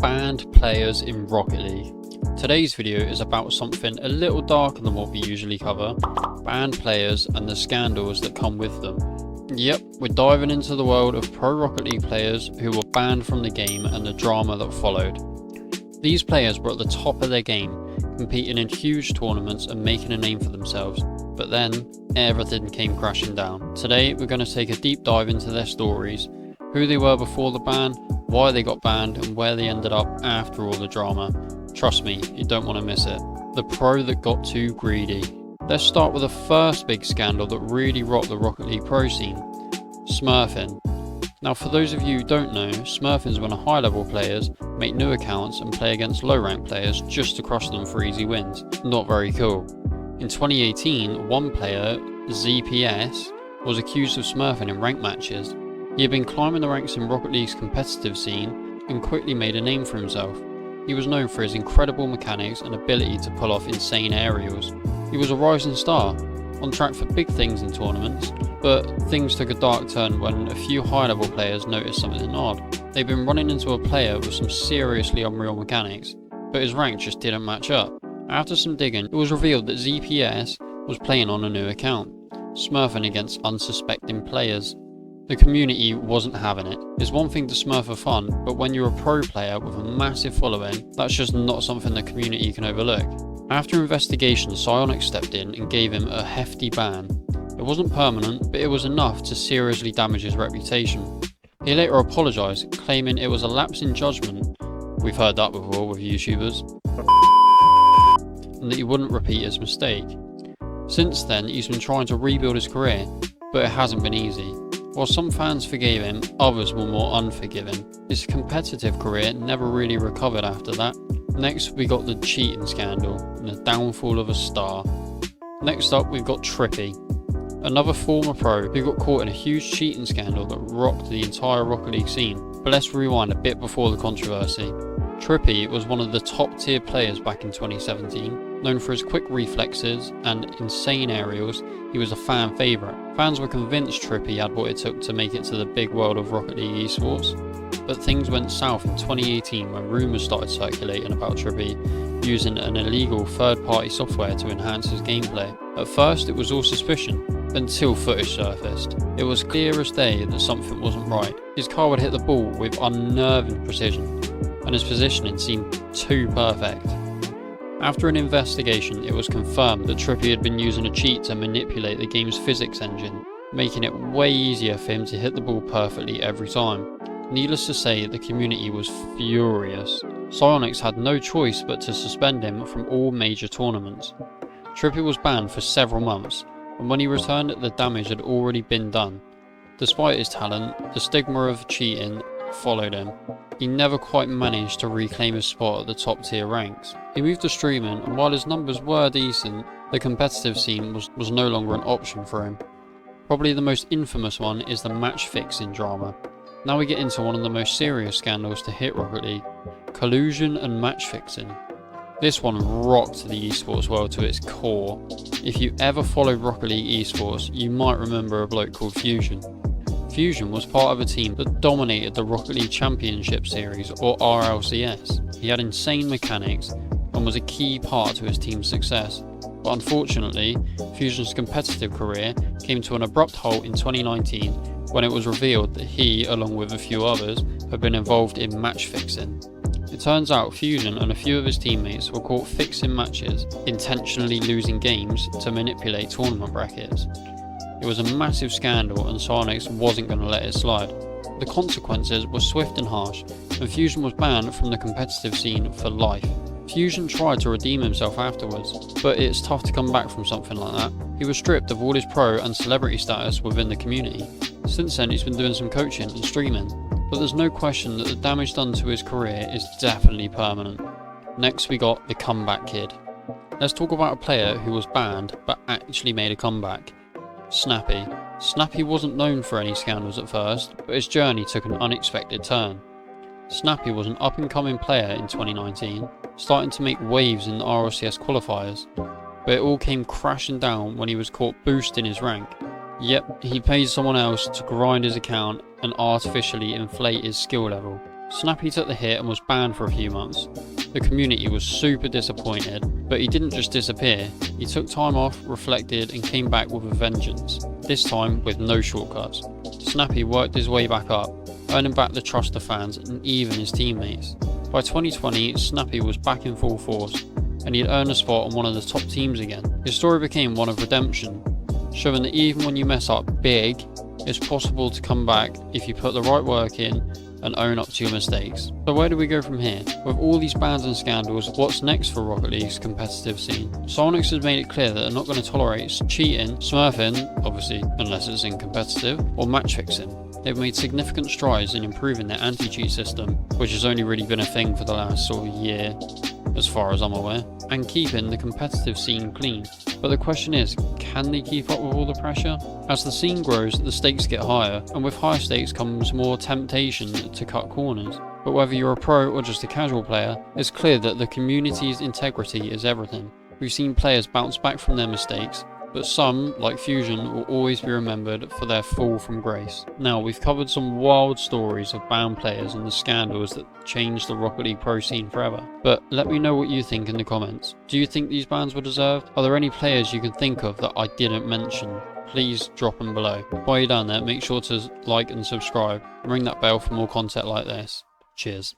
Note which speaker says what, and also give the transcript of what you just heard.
Speaker 1: banned players in Rocket League. Today's video is about something a little darker than what we usually cover, banned players and the scandals that come with them. Yep, we're diving into the world of pro Rocket League players who were banned from the game and the drama that followed. These players were at the top of their game, competing in huge tournaments and making a name for themselves, but then everything came crashing down. Today we're going to take a deep dive into their stories, who they were before the ban, why they got banned and where they ended up after all the drama. Trust me, you don't want to miss it. The pro that got too greedy. Let's start with the first big scandal that really rocked the Rocket League pro scene, smurfing. Now for those of you who don't know, smurfing is when high level players make new accounts and play against low ranked players just to crush them for easy wins. Not very cool. In 2018, one player, ZPS, was accused of smurfing in ranked matches. He had been climbing the ranks in Rocket League's competitive scene and quickly made a name for himself. He was known for his incredible mechanics and ability to pull off insane aerials. He was a rising star, on track for big things in tournaments, but things took a dark turn when a few high level players noticed something odd. They'd been running into a player with some seriously unreal mechanics, but his rank just didn't match up. After some digging, it was revealed that ZPS was playing on a new account, smurfing against unsuspecting players. The community wasn't having it. It's one thing to smurf for fun, but when you're a pro player with a massive following, that's just not something the community can overlook. After investigation, Psyonix stepped in and gave him a hefty ban. It wasn't permanent, but it was enough to seriously damage his reputation. He later apologised, claiming it was a lapse in judgment, we've heard that before with YouTubers, and that he wouldn't repeat his mistake. Since then, he's been trying to rebuild his career, but it hasn't been easy. While some fans forgave him, others were more unforgiving. His competitive career never really recovered after that. Next we got the cheating scandal and the downfall of a star. Next up we've got Trippy, another former pro who got caught in a huge cheating scandal that rocked the entire Rocket League scene. But let's rewind a bit before the controversy. Trippy was one of the top tier players back in 2017. Known for his quick reflexes and insane aerials, he was a fan favourite. Fans were convinced Trippy had what it took to make it to the big world of Rocket League esports. But things went south in 2018 when rumours started circulating about Trippy using an illegal third-party software to enhance his gameplay. At first it was all suspicion, until footage surfaced. It was clear as day that something wasn't right. His car would hit the ball with unnerving precision, and his positioning seemed too perfect. After an investigation, it was confirmed that Trippy had been using a cheat to manipulate the game's physics engine, making it way easier for him to hit the ball perfectly every time. Needless to say, the community was furious. Psyonix had no choice but to suspend him from all major tournaments. Trippy was banned for several months, and when he returned, the damage had already been done. Despite his talent, the stigma of cheating followed him. He never quite managed to reclaim his spot at the top tier ranks. He moved to streaming, and while his numbers were decent, the competitive scene was no longer an option for him. Probably the most infamous one is the match fixing drama. Now we get into one of the most serious scandals to hit Rocket League, collusion and match fixing. This one rocked the esports world to its core. If you ever followed Rocket League esports, you might remember a bloke called Fusion. Fusion was part of a team that dominated the Rocket League Championship Series, or RLCS. He had insane mechanics and was a key part to his team's success. But unfortunately, Fusion's competitive career came to an abrupt halt in 2019 when it was revealed that he, along with a few others, had been involved in match fixing. It turns out Fusion and a few of his teammates were caught fixing matches, intentionally losing games to manipulate tournament brackets. It was a massive scandal and Psyonix wasn't going to let it slide. The consequences were swift and harsh, and Fusion was banned from the competitive scene for life. Fusion tried to redeem himself afterwards, but it's tough to come back from something like that. He was stripped of all his pro and celebrity status within the community. Since then he's been doing some coaching and streaming, but there's no question that the damage done to his career is definitely permanent. Next we got the comeback kid. Let's talk about a player who was banned but actually made a comeback. Snappy. Snappy wasn't known for any scandals at first, but his journey took an unexpected turn. Snappy was an up-and-coming player in 2019, starting to make waves in the RLCS qualifiers, but it all came crashing down when he was caught boosting his rank. Yep, he paid someone else to grind his account and artificially inflate his skill level. Snappy took the hit and was banned for a few months. The community was super disappointed, but he didn't just disappear. He took time off, reflected, and came back with a vengeance, this time with no shortcuts. Snappy worked his way back up, earning back the trust of fans and even his teammates. By 2020, Snappy was back in full force, and he'd earned a spot on one of the top teams again. His story became one of redemption, showing that even when you mess up big, it's possible to come back if you put the right work in and own up to your mistakes. So where do we go from here? With all these bans and scandals, what's next for Rocket League's competitive scene? Psyonix has made it clear that they're not going to tolerate cheating, smurfing, obviously unless it's in competitive, or match fixing. They've made significant strides in improving their anti-cheat system, which has only really been a thing for the last sort of year, as far as I'm aware, and keeping the competitive scene clean. But the question is, can they keep up with all the pressure? As the scene grows, the stakes get higher, and with higher stakes comes more temptation to cut corners. But whether you're a pro or just a casual player, it's clear that the community's integrity is everything. We've seen players bounce back from their mistakes, but some, like Fusion, will always be remembered for their fall from grace. Now, we've covered some wild stories of banned players and the scandals that changed the Rocket League Pro scene forever. But let me know what you think in the comments. Do you think these bans were deserved? Are there any players you can think of that I didn't mention? Please drop them below. While you're down there, make sure to like and subscribe, and ring that bell for more content like this. Cheers.